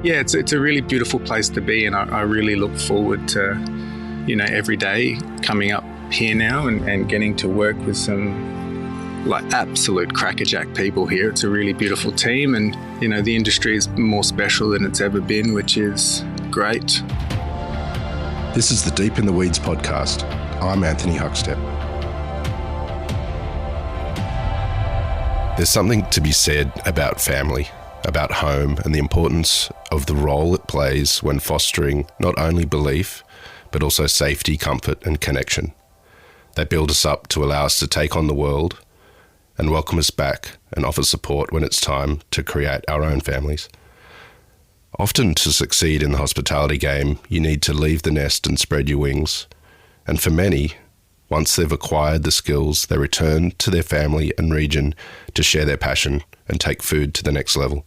Yeah, it's a really beautiful place to be, and I really look forward to, every day coming up here now and getting to work with some absolute crackerjack people here. It's a really beautiful team, and the industry is more special than it's ever been, which is great. This is the Deep in the Weeds podcast. I'm Anthony Huckstep. There's something to be said about family, about home, and the importance of the role it plays when fostering not only belief, but also safety, comfort, and connection. They build us up to allow us to take on the world and welcome us back and offer support when it's time to create our own families. Often to succeed in the hospitality game, you need to leave the nest and spread your wings. And for many, once they've acquired the skills, they return to their family and region to share their passion and take food to the next level.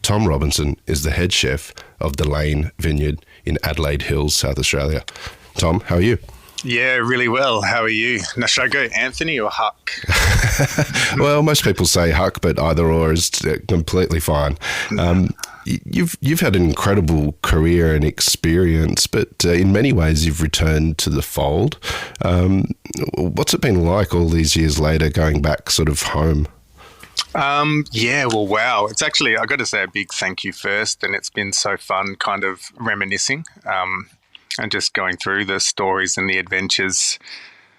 Tom Robinson is the head chef of the Lane Vineyard in Adelaide Hills, South Australia. Tom, how are you? Yeah, really well. How are you? Now, should I go Anthony or Huck? Well, most people say Huck, but either or is completely fine. You've had an incredible career and experience, but in many ways you've returned to the fold. What's it been like all these years later, going back sort of home? Wow. It's actually, I got to say a big thank you first, and it's been so fun kind of reminiscing and just going through the stories and the adventures,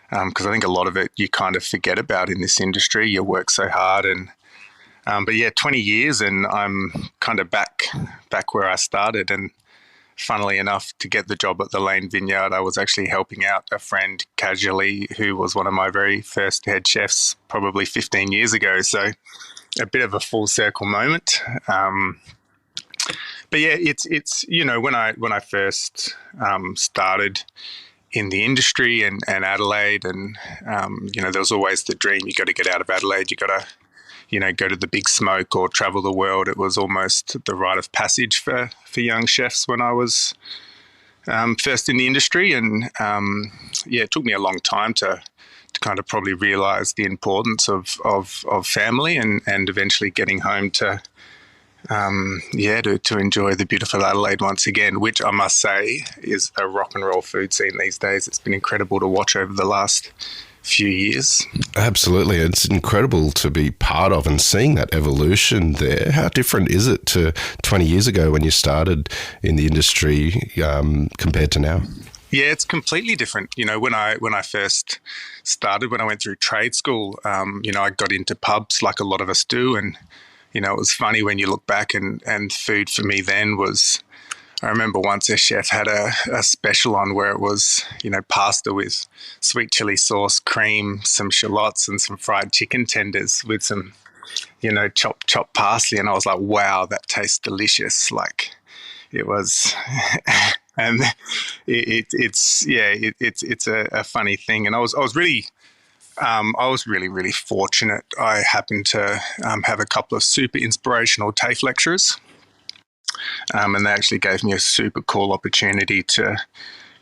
because I think a lot of it you kind of forget about in this industry. You work so hard, and 20 years, and I'm kind of back where I started. And funnily enough, to get the job at the Lane Vineyard, I was actually helping out a friend casually who was one of my very first head chefs probably 15 years ago. So a bit of a full circle moment. It's when I first started in the industry and Adelaide, and there was always the dream, you got to get out of Adelaide, you got to go to the big smoke or travel the world. It was almost the rite of passage for young chefs when I was first in the industry. And it took me a long time to kind of probably realise the importance of family and eventually getting home to enjoy the beautiful Adelaide once again, which I must say is a rock and roll food scene these days. It's been incredible to watch over the last few years. Absolutely. It's incredible to be part of and seeing that evolution there. How different is it to 20 years ago when you started in the industry compared to now? Yeah, it's completely different. When I first started, when I went through trade school, I got into pubs like a lot of us do. And, it was funny when you look back, and food for me then was, I remember once a chef had a special on where it was, pasta with sweet chili sauce, cream, some shallots and some fried chicken tenders with some, chopped parsley. And I was like, wow, that tastes delicious. Like it was, and it's a funny thing. And I was really fortunate. I happened to have a couple of super inspirational TAFE lecturers. And they actually gave me a super cool opportunity to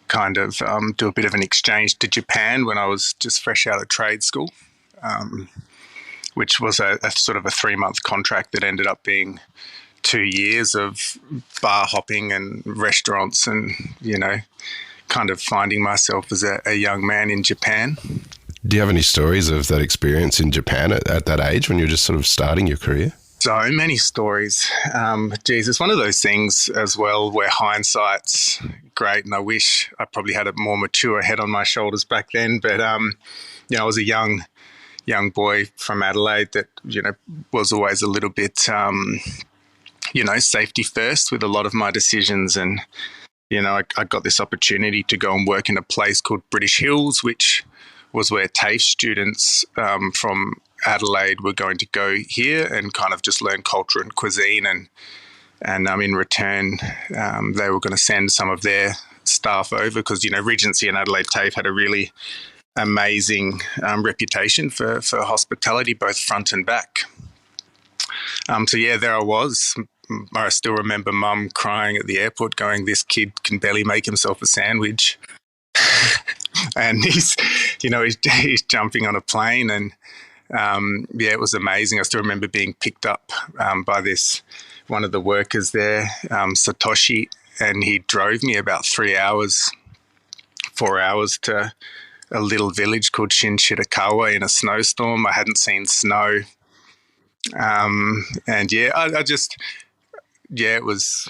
kind of do a bit of an exchange to Japan when I was just fresh out of trade school, which was a sort of a 3-month contract that ended up being 2 years of bar hopping and restaurants and, kind of finding myself as a young man in Japan. Do you have any stories of that experience in Japan at that age when you're just sort of starting your career? So many stories. It's one of those things as well where hindsight's great, and I wish I probably had a more mature head on my shoulders back then. But I was a young boy from Adelaide that was always a little bit safety first with a lot of my decisions, and I got this opportunity to go and work in a place called British Hills, which was where TAFE students from Adelaide were going to go here and kind of just learn culture and cuisine, and in return they were going to send some of their staff over because Regency and Adelaide TAFE had a really amazing reputation for hospitality, both front and back. There I was. I still remember Mum crying at the airport going, this kid can barely make himself a sandwich. And he's jumping on a plane, and it was amazing. I still remember being picked up by this one of the workers there, Satoshi, and he drove me about 4 hours to a little village called Shinshitakawa in a snowstorm. I hadn't seen snow. And it was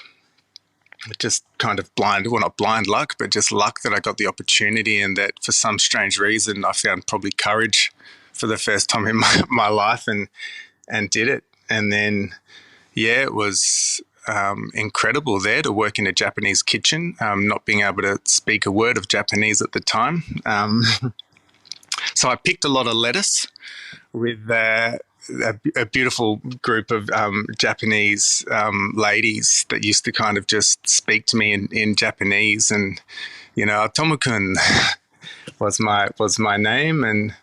just kind of not blind luck, but just luck that I got the opportunity, and that for some strange reason I found probably courage for the first time in my life and did it. And then, it was incredible there to work in a Japanese kitchen, not being able to speak a word of Japanese at the time. So I picked a lot of lettuce with a beautiful group of Japanese ladies that used to kind of just speak to me in Japanese, and Tomokun was my name, and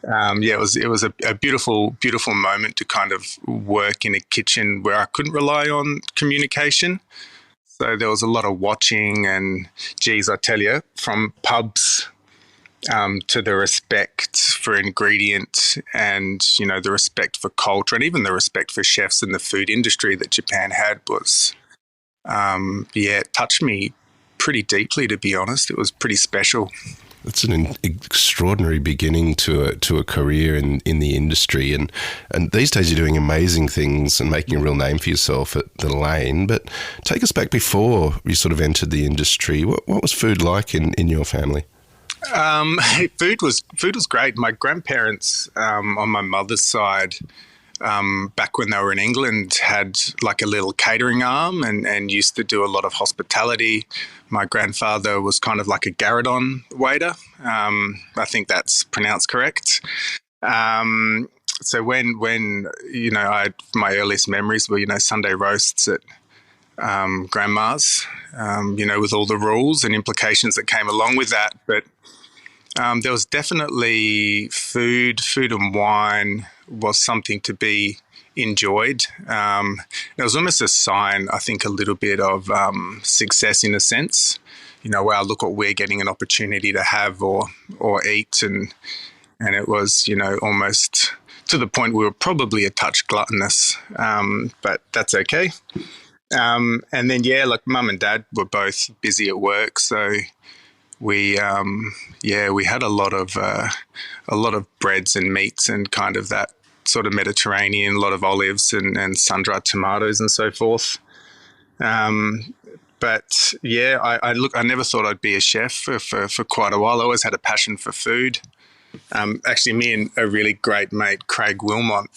it was a beautiful moment to kind of work in a kitchen where I couldn't rely on communication. So there was a lot of watching, and geez, I tell you, from pubs to the respect for ingredient, and the respect for culture, and even the respect for chefs in the food industry that Japan had was, it touched me pretty deeply, to be honest. It was pretty special. It's an extraordinary beginning to a career in the industry, and these days you're doing amazing things and making a real name for yourself at the Lane. But take us back before you sort of entered the industry. What was food like in your family? Food was great. My grandparents on my mother's side, back when they were in England, had like a little catering arm and used to do a lot of hospitality. My grandfather was kind of like a Garridon waiter. I think that's pronounced correct. So when my earliest memories were, Sunday roasts at grandma's, with all the rules and implications that came along with that. But there was definitely food and wine was something to be enjoyed. It was almost a sign, I think, a little bit of success in a sense. Wow, look what we're getting an opportunity to have or eat, and it was, almost to the point we were probably a touch gluttonous, but that's okay. And then, Mum and Dad were both busy at work, so we had a lot of breads and meats and kind of that sort of Mediterranean, a lot of olives and sun-dried tomatoes and so forth. But I never thought I'd be a chef for quite a while. I always had a passion for food. Actually, me and a really great mate, Craig Wilmot,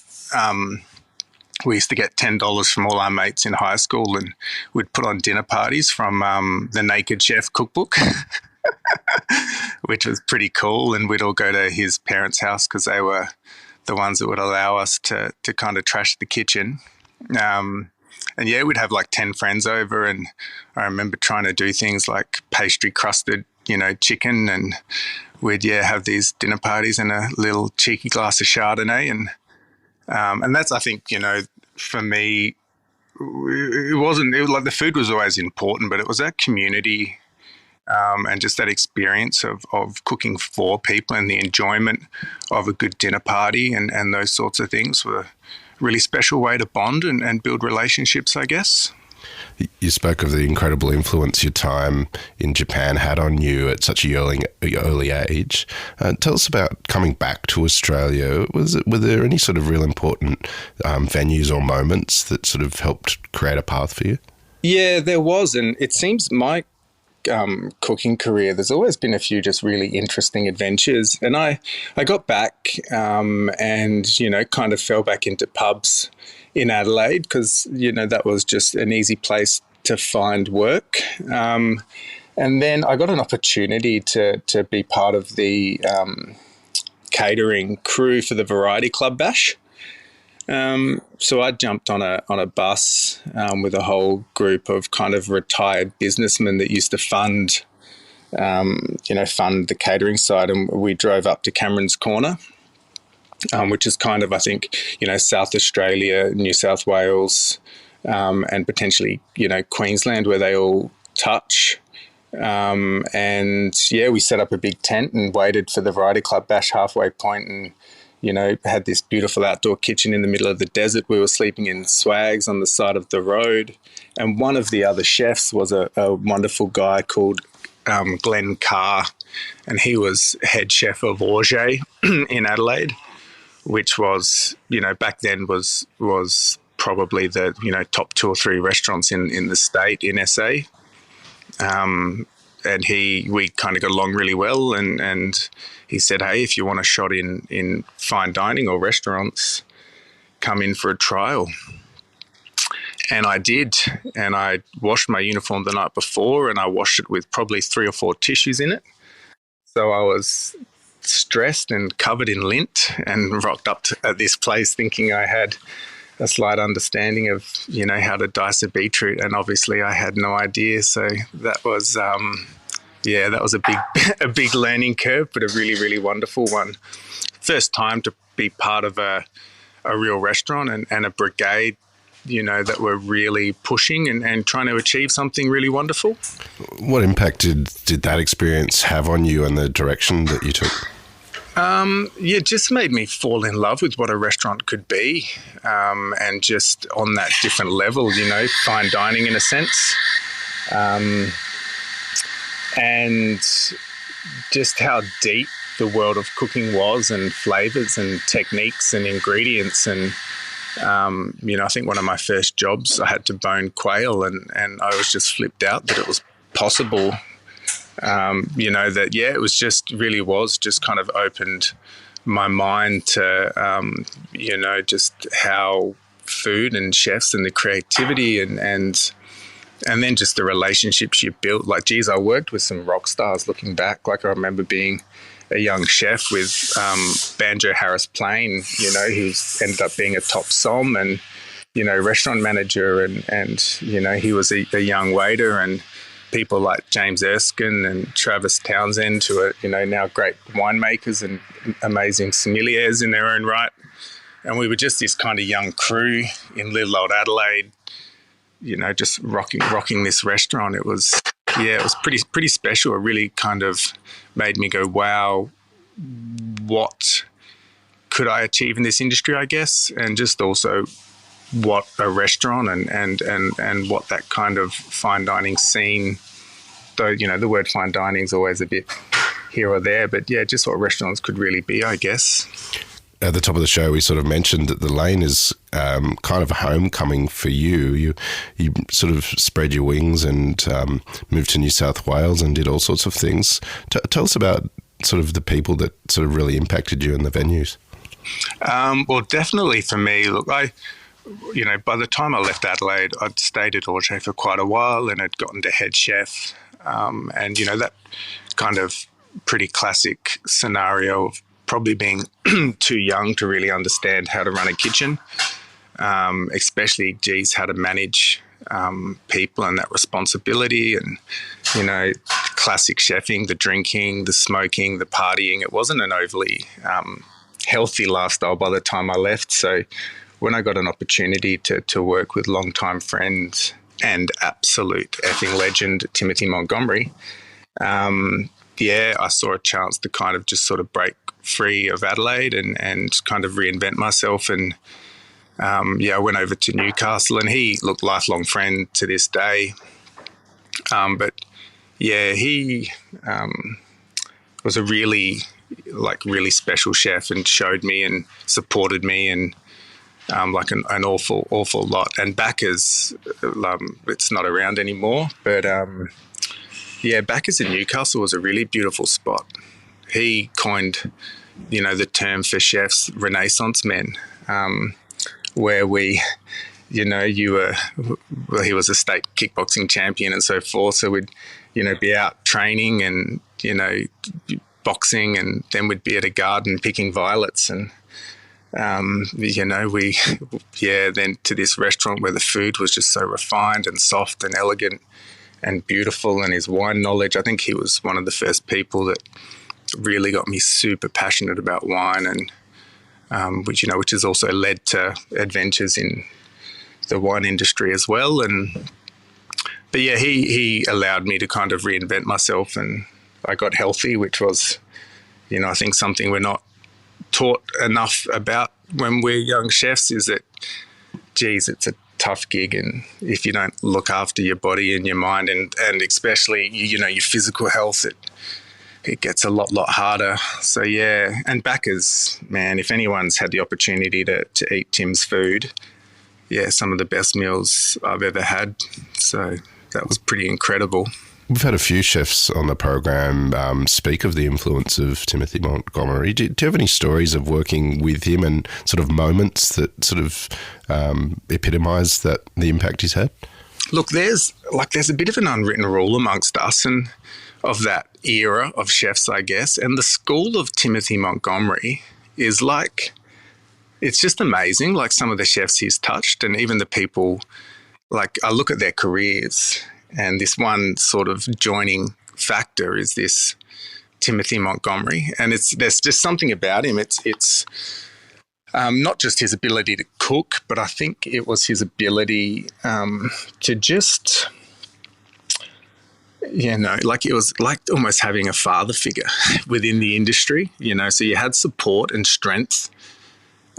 we used to get $10 from all our mates in high school, and we'd put on dinner parties from the Naked Chef cookbook, which was pretty cool. And we'd all go to his parents' house because they were the ones that would allow us to kind of trash the kitchen. We'd have like 10 friends over, and I remember trying to do things like pastry crusted, chicken, and we'd have these dinner parties and a little cheeky glass of Chardonnay, and that's, I think, for me, it was like the food was always important, but it was that community and just that experience of cooking for people and the enjoyment of a good dinner party and those sorts of things were a really special way to bond and build relationships, I guess. You spoke of the incredible influence your time in Japan had on you at such an early age. Tell us about coming back to Australia. Were there any sort of real important venues or moments that sort of helped create a path for you? Yeah, there was, and it seems my cooking career, there's always been a few just really interesting adventures. And I got back and, kind of fell back into pubs in Adelaide because, that was just an easy place to find work. And then I got an opportunity to be part of the catering crew for the Variety Club Bash. So I jumped on a bus with a whole group of kind of retired businessmen that used to fund the catering side, and we drove up to Cameron's Corner, which is kind of, I think, South Australia, New South Wales, and potentially, Queensland, where they all touch. We set up a big tent and waited for the Variety Club Bash halfway point, and had this beautiful outdoor kitchen in the middle of the desert. We were sleeping in swags on the side of the road. And one of the other chefs was a wonderful guy called Glenn Carr, and he was head chef of Auger in Adelaide, which was, back then was probably the, top 2 or 3 restaurants in the state, in SA. And we kind of got along really well, and he said, hey, if you want a shot in fine dining or restaurants, come in for a trial. And I did, and I washed my uniform the night before, and I washed it with probably 3 or 4 tissues in it. So I was stressed and covered in lint and rocked up at this place thinking I had a slight understanding of, how to dice a beetroot, and obviously I had no idea. So that was, that was a big learning curve, but a really, really wonderful one. First time to be part of a real restaurant and a brigade, that were really pushing and trying to achieve something really wonderful. What impact did that experience have on you and the direction that you took? It just made me fall in love with what a restaurant could be, and just on that different level, fine dining in a sense, and just how deep the world of cooking was, and flavours and techniques and ingredients. And I think one of my first jobs, I had to bone quail, and I was just flipped out that it was possible. It was just kind of opened my mind to, just how food and chefs and the creativity and then just the relationships you built. Like, geez, I worked with some rock stars looking back. Like, I remember being a young chef with Banjo Harris Plain, who ended up being a top som and, restaurant manager. And he was a young waiter, and people like James Erskine and Travis Townsend, who are, now great winemakers and amazing sommeliers in their own right. And we were just this kind of young crew in little old Adelaide, just rocking this restaurant. It was pretty special. It really kind of made me go, wow, what could I achieve in this industry, I guess, and just also what a restaurant and what that kind of fine dining scene, though, the word fine dining is always a bit here or there, but just what restaurants could really be, I guess. At the top of the show, we sort of mentioned that the Lane is kind of a homecoming for you. You sort of spread your wings and moved to New South Wales and did all sorts of things. Tell us about sort of the people that sort of really impacted you in the venues. Well, definitely for me, look, by the time I left Adelaide, I'd stayed at Auger for quite a while and had gotten to head chef. And, that kind of pretty classic scenario of probably being too young to really understand how to run a kitchen, especially, how to manage people and that responsibility and, classic chefing, the drinking, the smoking, the partying. It wasn't an overly healthy lifestyle by the time I left. So when I got an opportunity to work with longtime friends and absolute effing legend Timothy Montgomery, I saw a chance to kind of just sort of break free of Adelaide and kind of reinvent myself. And I went over to Newcastle, and he, looked lifelong friend to this day. He was a really special chef and showed me and supported me and an awful lot. And Bacchus, it's not around anymore, but Bacchus in Newcastle was a really beautiful spot. He coined, the term for chefs, Renaissance men, where we, he was a state kickboxing champion and so forth. So we'd, be out training and, boxing, and then we'd be at a garden picking violets and, then to this restaurant where the food was just so refined and soft and elegant and beautiful, and his wine knowledge. I think he was one of the first people that really got me super passionate about wine, and which has also led to adventures in the wine industry as well. He allowed me to kind of reinvent myself, and I got healthy, which was, I think something we're not taught enough about when we're young chefs is that, geez, it's a tough gig, and if you don't look after your body and your mind and especially, your physical health, it gets a lot harder. So, yeah, and backers, man, if anyone's had the opportunity to eat Tim's food, yeah, some of the best meals I've ever had. So that was pretty incredible. We've had a few chefs on the program speak of the influence of Timothy Montgomery. Do you have any stories of working with him and sort of moments that sort of epitomise the impact he's had? Look, there's a bit of an unwritten rule amongst us and of that era of chefs, I guess. And the school of Timothy Montgomery is it's just amazing. Like some of the chefs he's touched, and even the people, like I look at their careers. And this one sort of joining factor is this Timothy Montgomery, and there's just something about him. It's not just his ability to cook, but I think it was his ability to just, it was like almost having a father figure within the industry. So you had support and strength,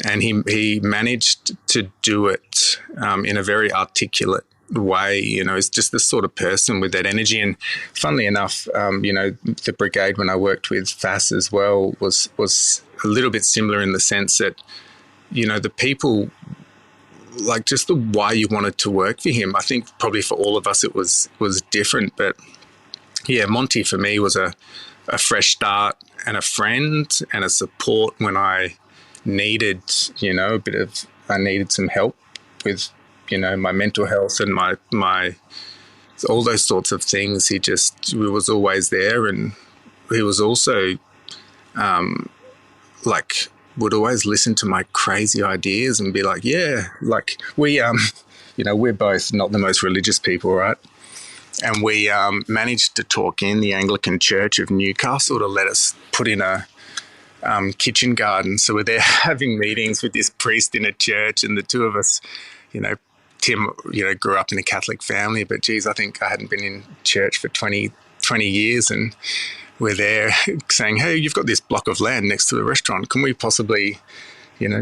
and he managed to do it in a very articulate way. Is just the sort of person with that energy. And funnily enough, the brigade when I worked with FAS as well was a little bit similar in the sense that, the people, like just the why you wanted to work for him. I think probably for all of us it was different, but yeah, Monty for me was a fresh start and a friend and a support when I needed, I needed some help with my mental health and my all those sorts of things. He was always there, and he was also would always listen to my crazy ideas and be like, yeah, like we we're both not the most religious people, right? And we managed to talk in the Anglican Church of Newcastle to let us put in a kitchen garden. So we're there having meetings with this priest in a church, and the two of us, Tim, grew up in a Catholic family, but geez, I think I hadn't been in church for 20 years, and we're there saying, hey, you've got this block of land next to the restaurant. Can we possibly,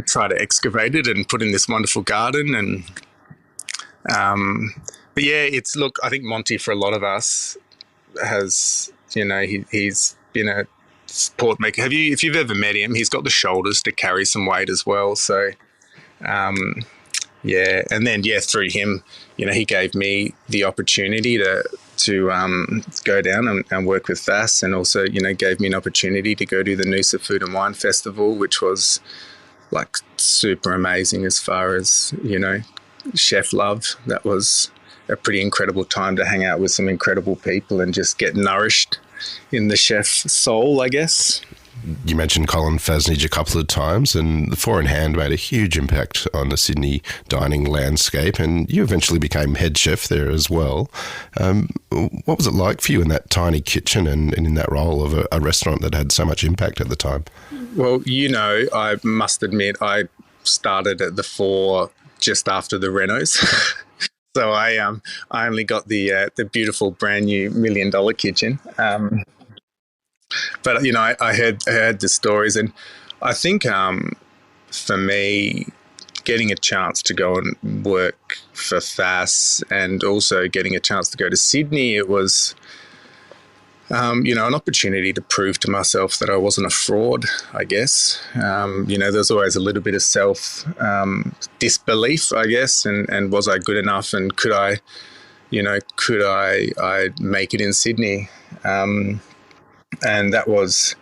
try to excavate it and put in this wonderful garden? And, but yeah, I think Monty for a lot of us has, he's been a support maker. If you've ever met him, he's got the shoulders to carry some weight as well. So, yeah, and then through him, he gave me the opportunity to go down and work with FAS, and also gave me an opportunity to go to the Noosa Food and Wine Festival, which was like super amazing as far as chef love. That was a pretty incredible time to hang out with some incredible people and just get nourished in the chef soul, I guess. You mentioned Colin Fasnage a couple of times, and the Four in Hand made a huge impact on the Sydney dining landscape, and you eventually became head chef there as well. What was it like for you in that tiny kitchen and in that role of a restaurant that had so much impact at the time? Well, I must admit I started at the Four just after the renos. So I only got the beautiful brand new $1 million kitchen. But I heard the stories, and I think for me, getting a chance to go and work for FAS and also getting a chance to go to Sydney, it was an opportunity to prove to myself that I wasn't a fraud, I guess. There's always a little bit of self disbelief, I guess, and was I good enough, and could I make it in Sydney? And that was,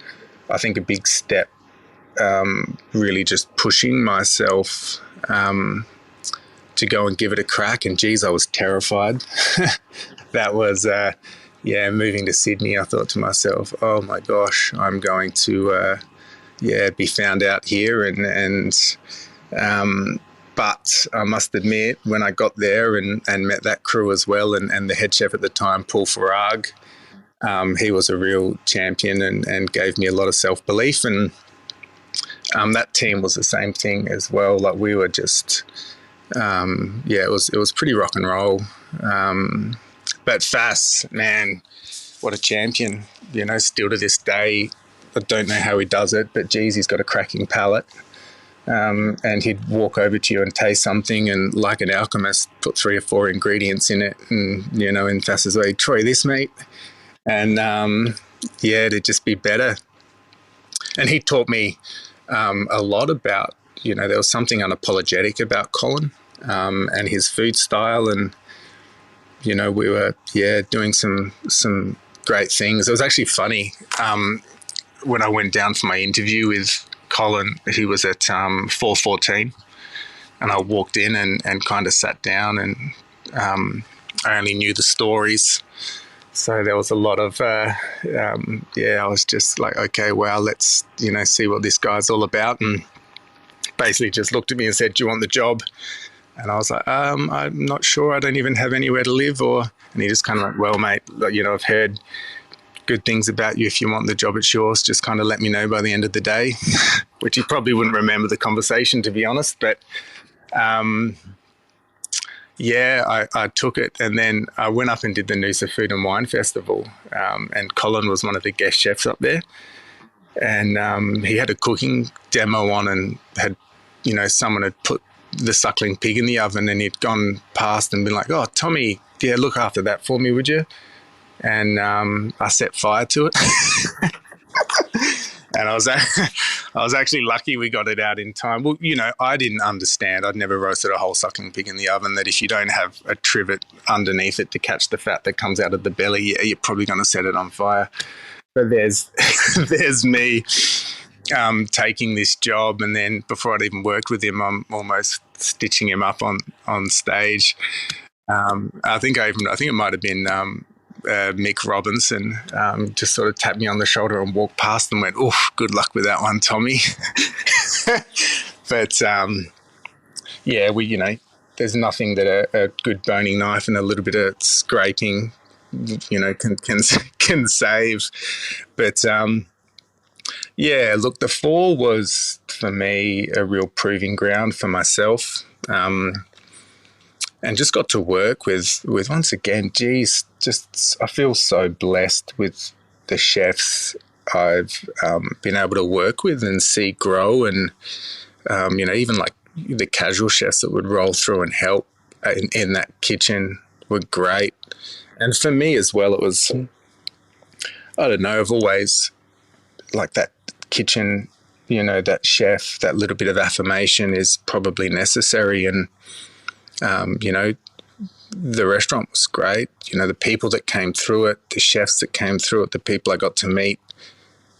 I think, a big step, really just pushing myself to go and give it a crack. And geez, I was terrified. That was, moving to Sydney, I thought to myself, oh my gosh, I'm going to, be found out here. But I must admit, when I got there and met that crew as well, and the head chef at the time, Paul Farag, he was a real champion and gave me a lot of self-belief. And that team was the same thing as well. Like we were just, it was pretty rock and roll. But FAS, man, what a champion. Still to this day, I don't know how he does it, but geez, he's got a cracking palate. And he'd walk over to you and taste something and, like an alchemist, put 3 or 4 ingredients in it and, in Fass's way, try this, mate. And, it'd just be better. And he taught me a lot about, there was something unapologetic about Colin and his food style. And, we were, doing some great things. It was actually funny. When I went down for my interview with Colin, he was at 414, and I walked in and kind of sat down, and I only knew the stories. So there was a lot of, I was just like, okay, well, let's, see what this guy's all about. And basically just looked at me and said, do you want the job? And I was like, I'm not sure. I don't even have anywhere to live. And he just kind of went, well, mate, I've heard good things about you. If you want the job, it's yours. Just kind of let me know by the end of the day, which he probably wouldn't remember the conversation, to be honest. But I took it, and then I went up and did the Noosa Food and Wine Festival, and Colin was one of the guest chefs up there, and he had a cooking demo on, and had, someone had put the suckling pig in the oven, and he'd gone past and been like, oh, Tommy, look after that for me, would you? And I set fire to it. And I was actually lucky we got it out in time. Well, I didn't understand. I'd never roasted a whole suckling pig in the oven, that if you don't have a trivet underneath it to catch the fat that comes out of the belly, you're probably going to set it on fire. But there's me taking this job, and then before I'd even worked with him, I'm almost stitching him up on stage. I think it might have been Mick Robinson just sort of tapped me on the shoulder and walked past and went, "Oof, good luck with that one, Tommy." But there's nothing that a good boning knife and a little bit of scraping, can save. But look, the fall was for me a real proving ground for myself. And just got to work with once again, geez, just I feel so blessed with the chefs I've been able to work with and see grow, and even like the casual chefs that would roll through and help in that kitchen were great. And for me as well, it was, I don't know, I've always like that kitchen, that chef, that little bit of affirmation is probably necessary. And the restaurant was great. The people that came through it, the chefs that came through it, the people I got to meet,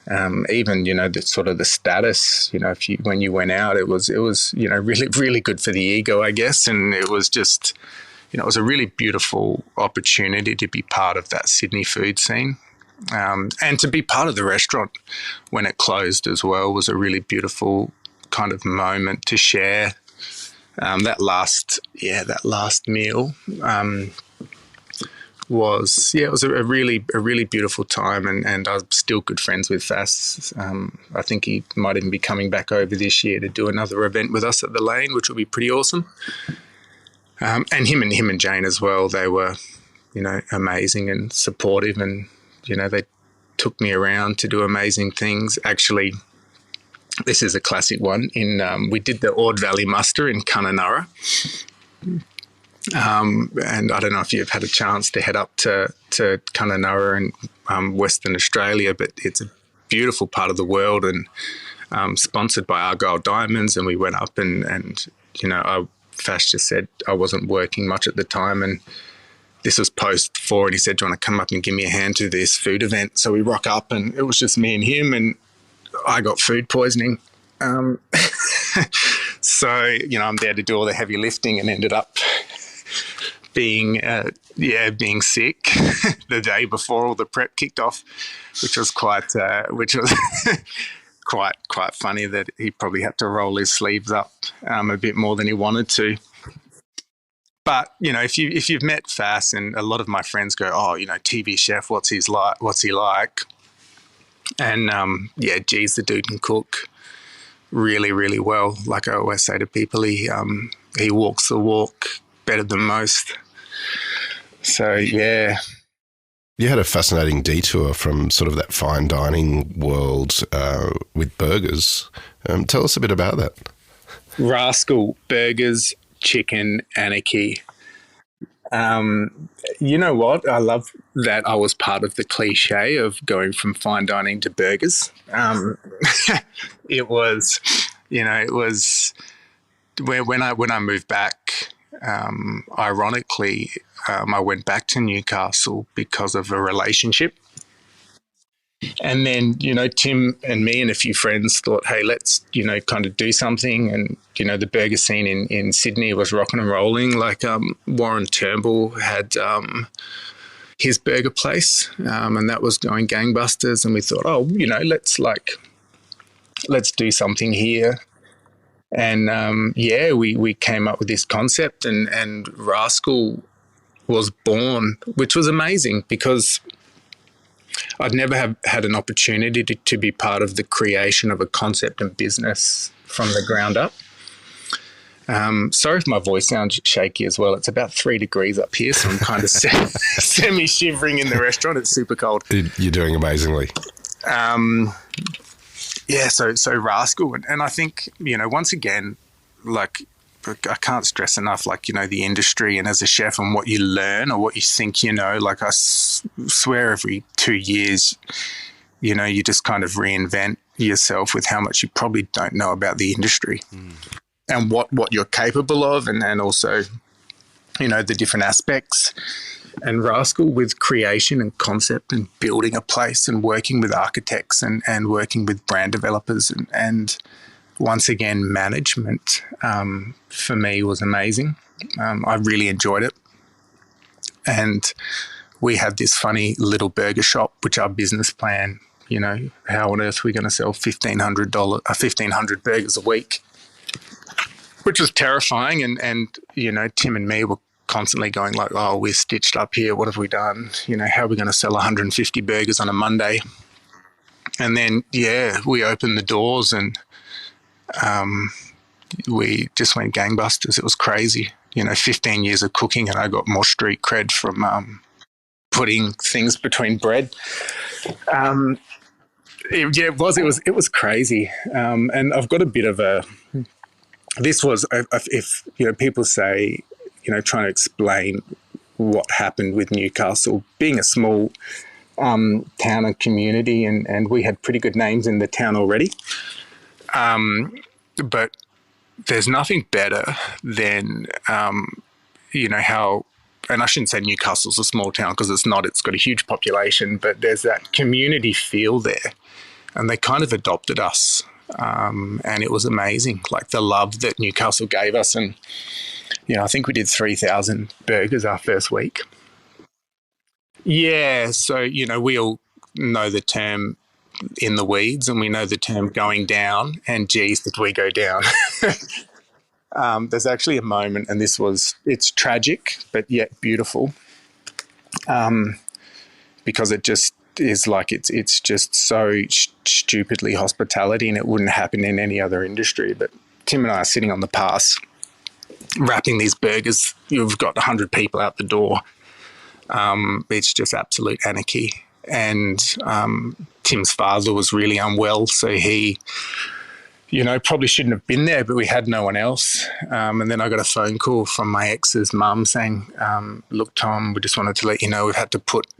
even, the sort of the status, when you went out, it was, really, really good for the ego, I guess. And it was just, it was a really beautiful opportunity to be part of that Sydney food scene. And to be part of the restaurant when it closed as well was a really beautiful kind of moment to share. That last meal was a really beautiful time, and I'm still good friends with Fass. I think he might even be coming back over this year to do another event with us at the Lane, which will be pretty awesome. And him and Jane as well. They were, amazing and supportive, and they took me around to do amazing things. Actually, this is a classic one. We did the Ord Valley Muster in Kununurra. And I don't know if you've had a chance to head up to Kununurra in Western Australia, but it's a beautiful part of the world, and sponsored by Argyle Diamonds. And we went up and Fash just said I wasn't working much at the time, and this was post 4, and he said, do you want to come up and give me a hand to this food event? So we rock up, and it was just me and him, and I got food poisoning. So, I'm there to do all the heavy lifting, and ended up being sick the day before all the prep kicked off, which was quite quite funny that he probably had to roll his sleeves up a bit more than he wanted to. But, if you've met Fass, and a lot of my friends go, oh, TV chef, what's he like? And, geez, the dude can cook really, really well. Like I always say to people, he walks the walk better than most. So, yeah. You had a fascinating detour from sort of that fine dining world with burgers. Tell us a bit about that. Rascal, burgers, chicken, anarchy. You know what? I love that I was part of the cliche of going from fine dining to burgers. It was, it was when I moved back. Ironically, I went back to Newcastle because of a relationship. And then, Tim and me and a few friends thought, hey, let's, kind of do something. And, the burger scene in Sydney was rocking and rolling. Like Warren Turnbull had his burger place, and that was going gangbusters. And we thought, oh, let's do something here. And we came up with this concept, and Rascal was born, which was amazing because I'd never have had an opportunity to be part of the creation of a concept and business from the ground up. Sorry if my voice sounds shaky as well. It's about 3 degrees up here, so I'm kind of semi-shivering in the restaurant. It's super cold. You're doing amazingly. So Rascal. And I think, once again, like, I can't stress enough, like, the industry and as a chef and what you learn or what you think, like I swear every 2 years, you just kind of reinvent yourself with how much you probably don't know about the industry and what you're capable of and also, the different aspects. And Rascal with creation and concept and building a place and working with architects and working with brand developers and once again, management for me was amazing. I really enjoyed it. And we had this funny little burger shop, which our business plan, how on earth are we going to sell $1,500 burgers a week, which was terrifying. And Tim and me were constantly going like, oh, we're stitched up here. What have we done? How are we going to sell 150 burgers on a Monday? And then, we opened the doors and we just went gangbusters. It was crazy. 15 years of cooking and I got more street cred from putting things between bread. It was crazy. And I've got a bit of if people say, trying to explain what happened with Newcastle, being a small town and community, and we had pretty good names in the town already. But there's nothing better than, how, and I shouldn't say Newcastle's a small town because it's not, it's got a huge population, but there's that community feel there. And they kind of adopted us. And it was amazing, like the love that Newcastle gave us. And, I think we did 3,000 burgers our first week. Yeah. So, we all know the term in the weeds and we know the term going down and geez, did we go down. There's actually a moment and it's tragic but yet beautiful because it just is like it's just so stupidly hospitality and it wouldn't happen in any other industry. But Tim and I are sitting on the pass wrapping these burgers. You've got 100 people out the door. It's just absolute anarchy. And Tim's father was really unwell, so he, probably shouldn't have been there, but we had no one else. And then I got a phone call from my ex's mum saying, look, Tom, we just wanted to let you know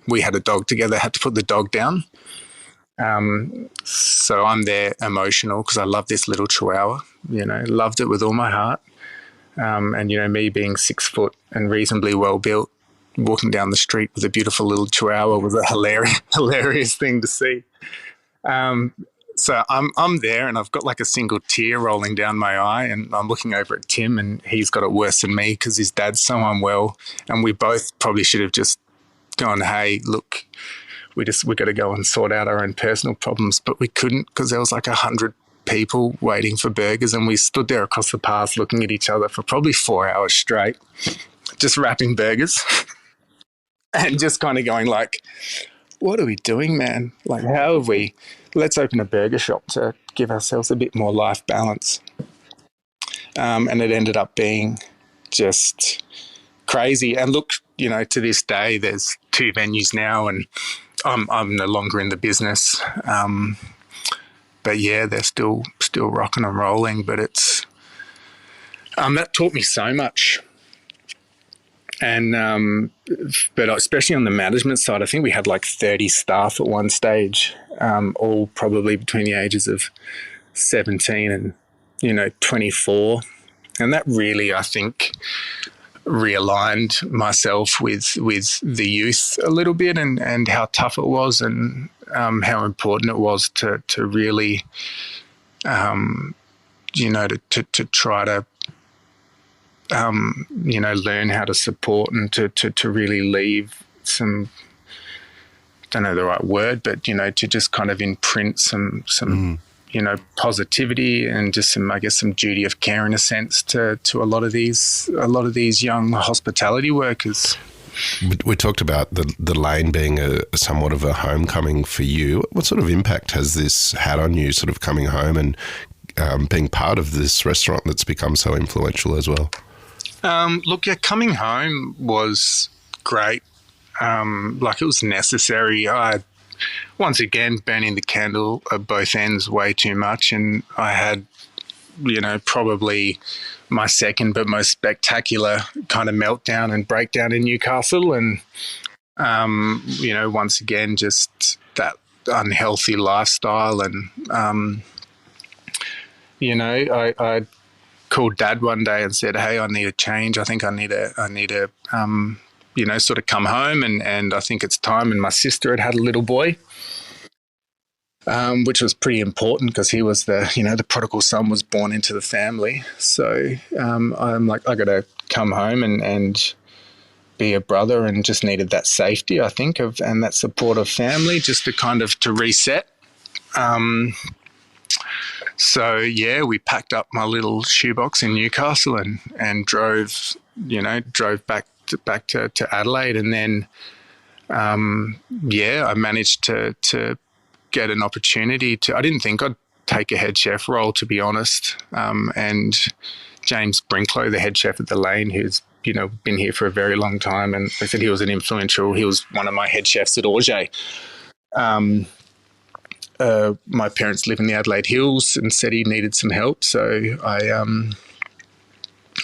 we had a dog together, had to put the dog down. So I'm there emotional because I love this little chihuahua, loved it with all my heart. And, me being 6 foot and reasonably well built, walking down the street with a beautiful little chihuahua was a hilarious thing to see. So I'm there and I've got like a single tear rolling down my eye and I'm looking over at Tim and he's got it worse than me because his dad's so unwell and we both probably should have just gone, hey, look, we got to go and sort out our own personal problems, but we couldn't because there was like 100 people waiting for burgers and we stood there across the path looking at each other for probably 4 hours straight, just wrapping burgers. And just kind of going like, what are we doing, man? Like, how have we? Let's open a burger shop to give ourselves a bit more life balance. And it ended up being just crazy. And look, to this day, there's 2 venues now, and I'm no longer in the business. But yeah, they're still rocking and rolling. But it's that taught me so much. And but especially on the management side, I think we had like 30 staff at one stage, all probably between the ages of 17 and 24, and that really, I think, realigned myself with the youth a little bit, and how tough it was, and how important it was to really to try to learn how to support, and to really leave some, don't know the right word, but to just kind of imprint some positivity, and just some duty of care in a sense to a lot of these young hospitality workers. We talked about the lane being a somewhat of a homecoming for you. What sort of impact has this had on you, sort of coming home and being part of this restaurant that's become so influential as well? Look, yeah, coming home was great. It was necessary. Once again, burning the candle at both ends way too much, and I had, probably my second but most spectacular kind of meltdown and breakdown in Newcastle, and once again, just that unhealthy lifestyle, and I called Dad one day and said, "Hey, I need a change. I think I need to sort of come home, and I think it's time." And my sister had a little boy, which was pretty important because he was the prodigal son was born into the family. So I'm like, I got to come home and be a brother, and just needed that safety, I think, and that supportive family, just to kind of to reset. So yeah, we packed up my little shoebox in Newcastle and drove back to Adelaide, and then I managed to get an opportunity to. I didn't think I'd take a head chef role, to be honest. And James Brinklow, the head chef at the Lane, who's been here for a very long time, and I said he was he was one of my head chefs at Auger. My parents live in the Adelaide Hills, and said he needed some help, so I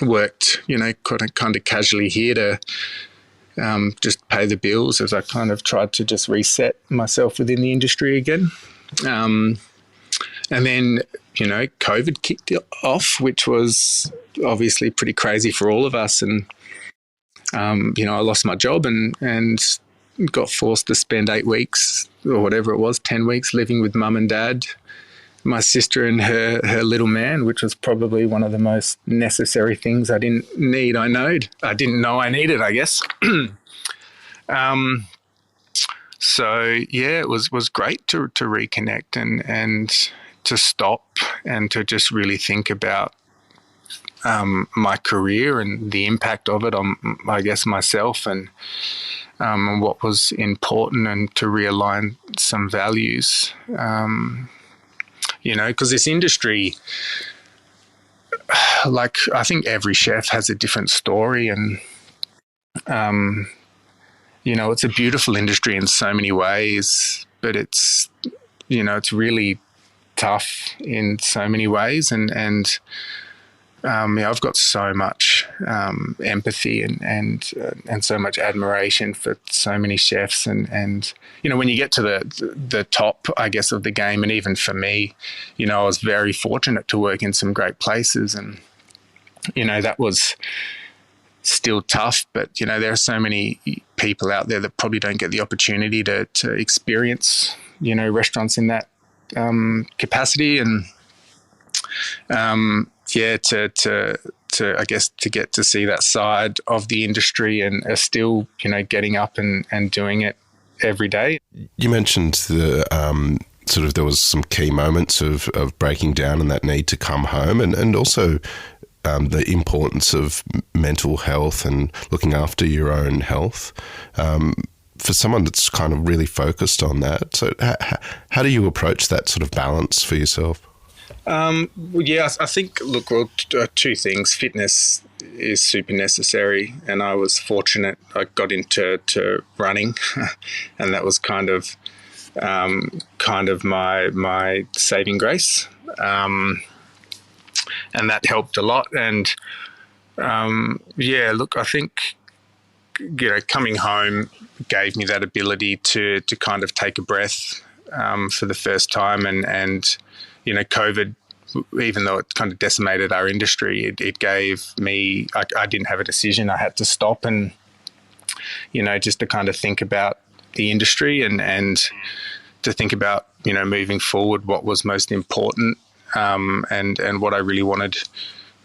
worked, kind of casually here to just pay the bills, as I kind of tried to just reset myself within the industry again. And then, COVID kicked off, which was obviously pretty crazy for all of us. And, I lost my job and got forced to spend 8 weeks or whatever it was, 10 weeks living with mum and dad, my sister and her little man, which was probably one of the most necessary things I didn't need. I didn't know I needed, I guess. So yeah, it was great to reconnect and to stop and to just really think about my career and the impact of it on, I guess, myself, and what was important, and to realign some values. Because this industry, I think every chef has a different story, and it's a beautiful industry in so many ways, but it's it's really tough in so many ways, and I've got so much empathy and so much admiration for so many chefs, and when you get to the top, I guess, of the game, and even for me, I was very fortunate to work in some great places, and that was still tough, but there are so many people out there that probably don't get the opportunity to experience restaurants in that capacity, and to I guess to get to see that side of the industry, and are still getting up and doing it every day. You mentioned the sort of there was some key moments of breaking down and that need to come home, and also the importance of mental health and looking after your own health. For someone that's kind of really focused on that, so how do you approach that sort of balance for yourself? Well, yeah, I think, look, well, two things. Fitness is super necessary, and I was fortunate. I got into running, and that was kind of my saving grace, and that helped a lot. And yeah, look, I think coming home gave me that ability to kind of take a breath for the first time, and COVID, even though it kind of decimated our industry, it gave me, I didn't have a decision. I had to stop and, just to kind of think about the industry and to think about, moving forward, what was most important, and what I really wanted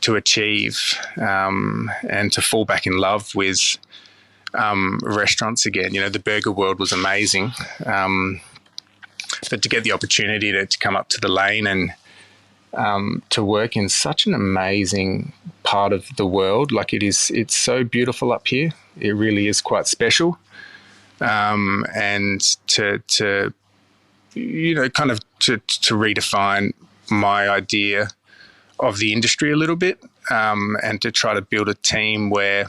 to achieve, and to fall back in love with restaurants again. The burger world was amazing. But to get the opportunity to come up to the Lane and to work in such an amazing part of the world, it's so beautiful up here. It really is quite special. And to kind of to redefine my idea of the industry a little bit, and to try to build a team where,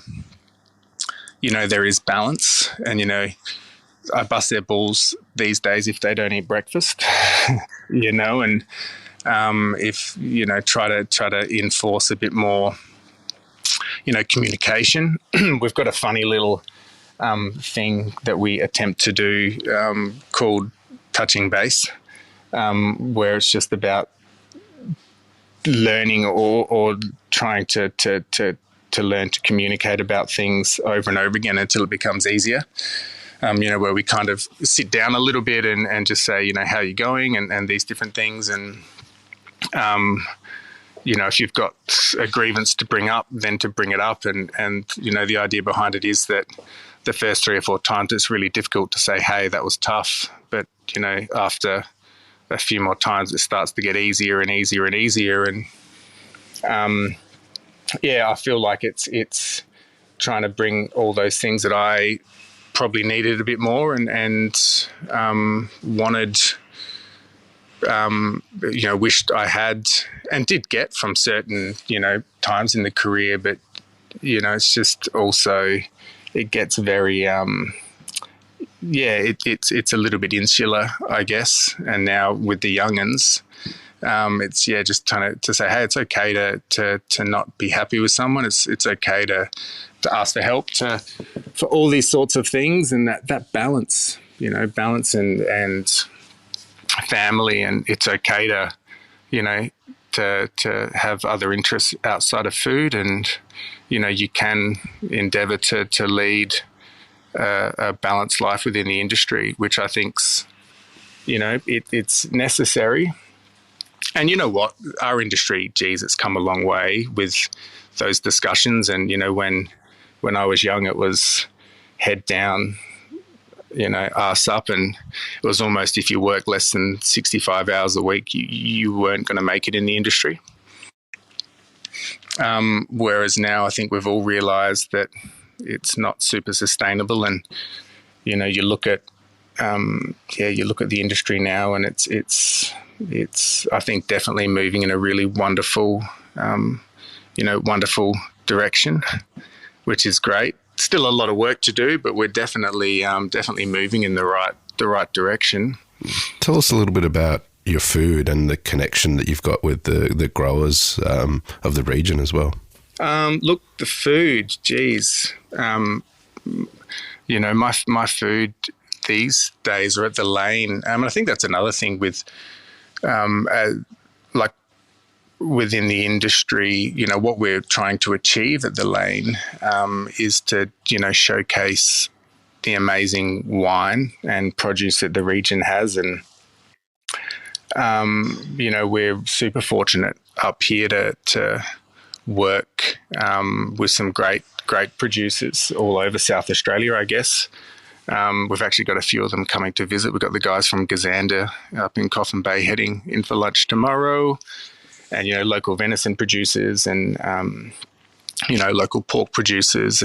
there is balance, and, I bust their balls these days if they don't eat breakfast, and if, try to enforce a bit more, communication. We've got a funny little thing that we attempt to do called touching base, where it's just about learning or trying to learn to communicate about things over and over again until it becomes easier. Where we kind of sit down a little bit and just say, how are you going, and these different things. And, if you've got a grievance to bring up, then to bring it up. And the idea behind it is that the first 3 or 4 times it's really difficult to say, hey, that was tough. But, after a few more times, it starts to get easier and easier and easier. And, I feel like it's trying to bring all those things that I probably needed a bit more and wanted, wished I had and did get from certain, times in the career. But, it's just also, it gets very, it's a little bit insular, I guess. And now with the young'uns, it's just trying to say, hey, it's okay to not be happy with someone. It's okay to ask for help, for all these sorts of things, and that balance, balance and family, and it's okay to, to have other interests outside of food, and you can endeavour to lead a balanced life within the industry, which I think's, it's necessary. And you know what, our industry, geez, it's come a long way with those discussions. And when I was young, it was head down, arse up, and it was almost, if you work less than 65 hours a week, you weren't going to make it in the industry. Whereas now I think we've all realised that it's not super sustainable, and you look at the industry now, and it's I think definitely moving in a really wonderful wonderful direction, which is great. Still a lot of work to do, but we're definitely moving in the right direction. Tell us a little bit about your food and the connection that you've got with the growers of the region as well. Look, the food, geez, my food these days are at the Lane. I think that's another thing with, like within the industry, what we're trying to achieve at the Lane is to, showcase the amazing wine and produce that the region has. And, we're super fortunate up here to work with some great producers all over South Australia, I guess. We've actually got a few of them coming to visit. We've got the guys from Gazander up in Coffin Bay heading in for lunch tomorrow, and local venison producers, and local pork producers.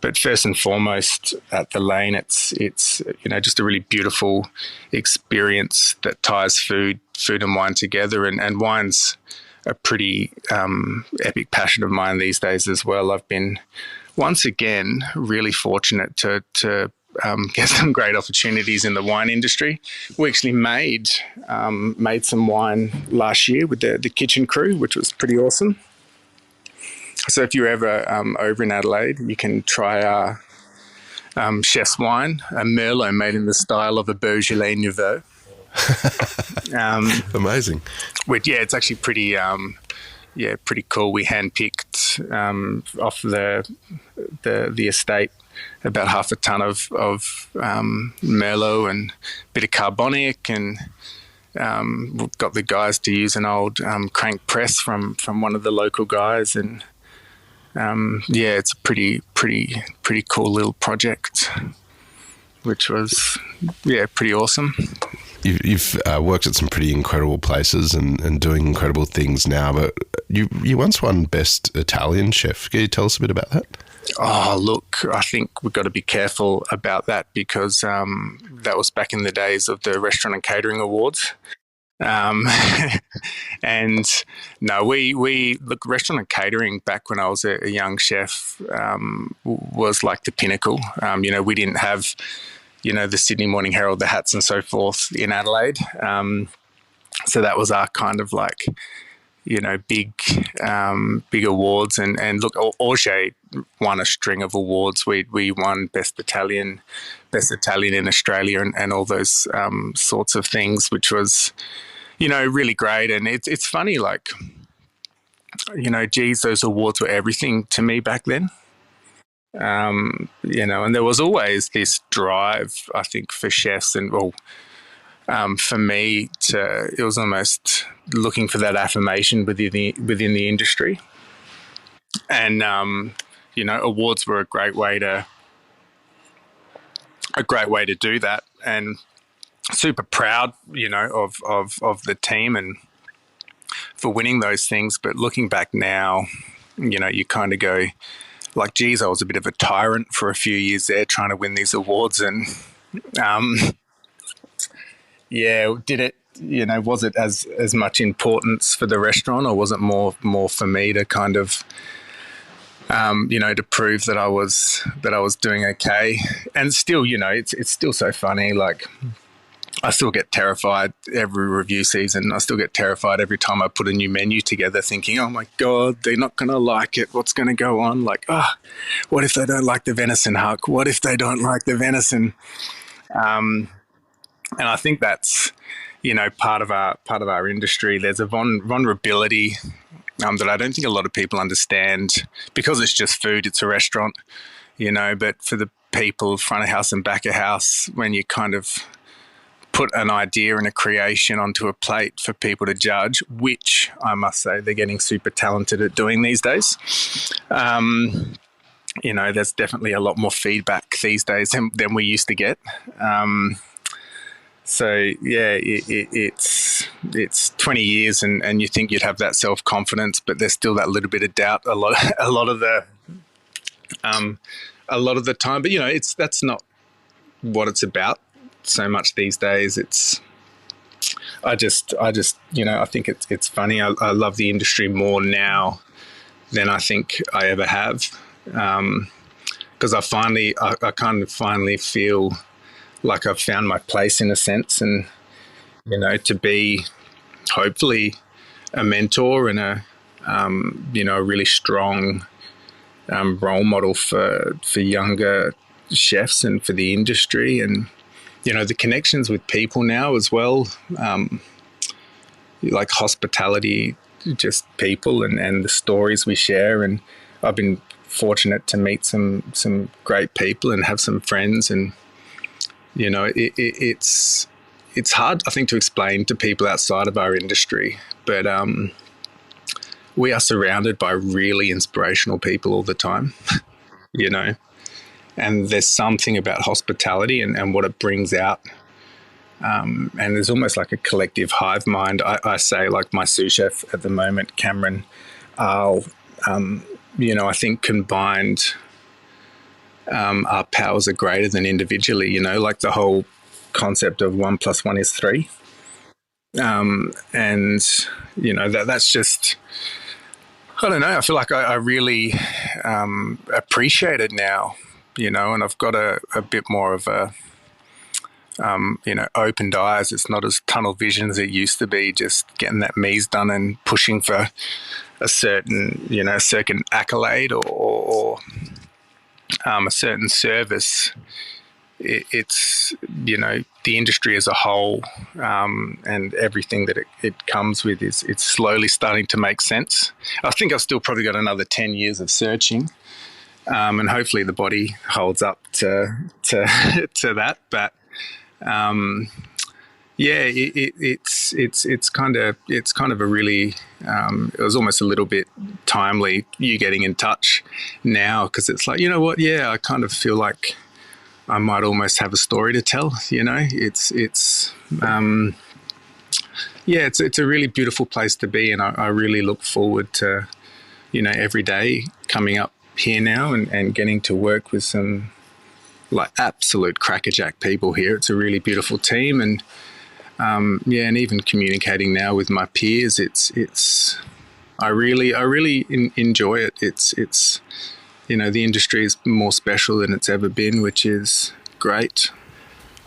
But first and foremost at the Lane, it's just a really beautiful experience that ties food and wine together. And wine's a pretty epic passion of mine these days as well. I've been once again really fortunate to get some great opportunities in the wine industry. We actually made some wine last year with the kitchen crew, which was pretty awesome. So if you're ever over in Adelaide, you can try our chef's wine, a Merlot made in the style of a Beaujolais Nouveau. Amazing. It's actually pretty cool. We handpicked off the estate about half a ton of Merlot and a bit of carbonic, and we've got the guys to use an old crank press from one of the local guys, and it's a pretty cool little project, which was pretty awesome. You've worked at some pretty incredible places and doing incredible things now, but you once won Best Italian Chef. Can you tell us a bit about that? Oh, look, I think we've got to be careful about that because that was back in the days of the Restaurant and Catering Awards. And no, we look, restaurant and catering back when I was a young chef was like the pinnacle. We didn't have the Sydney Morning Herald, the hats and so forth in Adelaide. So that was our kind of like, big awards. And look, Auger won a string of awards. We won Best Italian in Australia and all those sorts of things, which was, really great. And it's funny, like, those awards were everything to me back then. And there was always this drive, I think, for chefs and, for me it was almost looking for that affirmation within the industry. And, awards were a great way to do that, and super proud, of the team and for winning those things. But looking back now, you kind of go, like, geez, I was a bit of a tyrant for a few years there trying to win these awards. And, did it, was it as much importance for the restaurant, or was it more for me to kind of, to prove that I was doing okay? And still, it's still so funny. Like, I still get terrified every review season. I still get terrified every time I put a new menu together thinking, oh my God, they're not going to like it. What's going to go on? Like, what if they don't like the venison, Huck? What if they don't like the venison? And I think that's, part of our industry. There's a vulnerability that I don't think a lot of people understand, because it's just food. It's a restaurant, but for the people front of house and back of house, when you kind of put an idea and a creation onto a plate for people to judge, which I must say they're getting super talented at doing these days. There's definitely a lot more feedback these days than we used to get. It's 20 years and you think you'd have that self-confidence, but there's still that little bit of doubt a lot of the time. But that's not what it's about so much these days. I think it's funny. I love the industry more now than I think I ever have, because I kind of finally feel like I've found my place in a sense, and to be hopefully a mentor and a really strong role model for younger chefs and for the industry. And the connections with people now as well, like hospitality, just people and the stories we share. And I've been fortunate to meet some great people and have some friends. And, it's hard, I think, to explain to people outside of our industry, but we are surrounded by really inspirational people all the time, and there's something about hospitality and what it brings out. And there's almost like a collective hive mind. I say, like, my sous chef at the moment, Cameron, I think combined, our powers are greater than individually, like the whole concept of 1 + 1 is 3. And, that's just, I don't know, I feel like I really appreciate it now, and I've got a bit more of a, opened eyes. It's not as tunnel vision as it used to be, just getting that mise done and pushing for a certain, certain accolade or a certain service. It's, the industry as a whole, and everything that it comes with it's slowly starting to make sense. I think I've still probably got another 10 years of searching, and hopefully the body holds up to that. But it's kind of a really, it was almost a little bit timely you getting in touch now, because it's like, I kind of feel like I might almost have a story to tell. It's a really beautiful place to be, and I really look forward to, every day coming up here now and getting to work with some like absolute crackerjack people here. It's a really beautiful team, and and even communicating now with my peers, I really enjoy it. It's the industry is more special than it's ever been, which is great.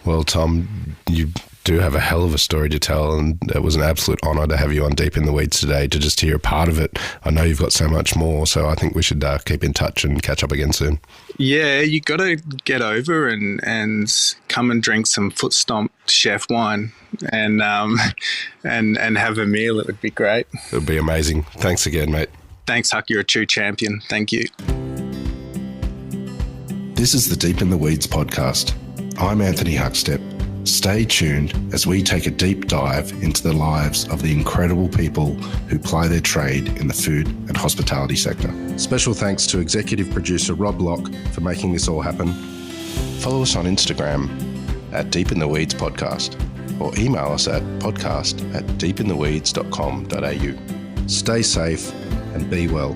Well, Tom, you do have a hell of a story to tell, and it was an absolute honour to have you on Deep in the Weeds today to just hear a part of it. I know you've got so much more, so I think we should keep in touch and catch up again soon. Yeah, you got to get over and come and drink some foot stomp chef wine and have a meal. It would be great. It would be amazing. Thanks again, mate. Thanks, Huck. You're a true champion. Thank you. This is the Deep in the Weeds podcast. I'm Anthony Huckstep. Stay tuned as we take a deep dive into the lives of the incredible people who ply their trade in the food and hospitality sector. Special thanks to executive producer Rob Locke for making this all happen. Follow us on Instagram at Deep in the Weeds Podcast, or email us at podcast@deepintheweeds.com.au. Stay safe and be well.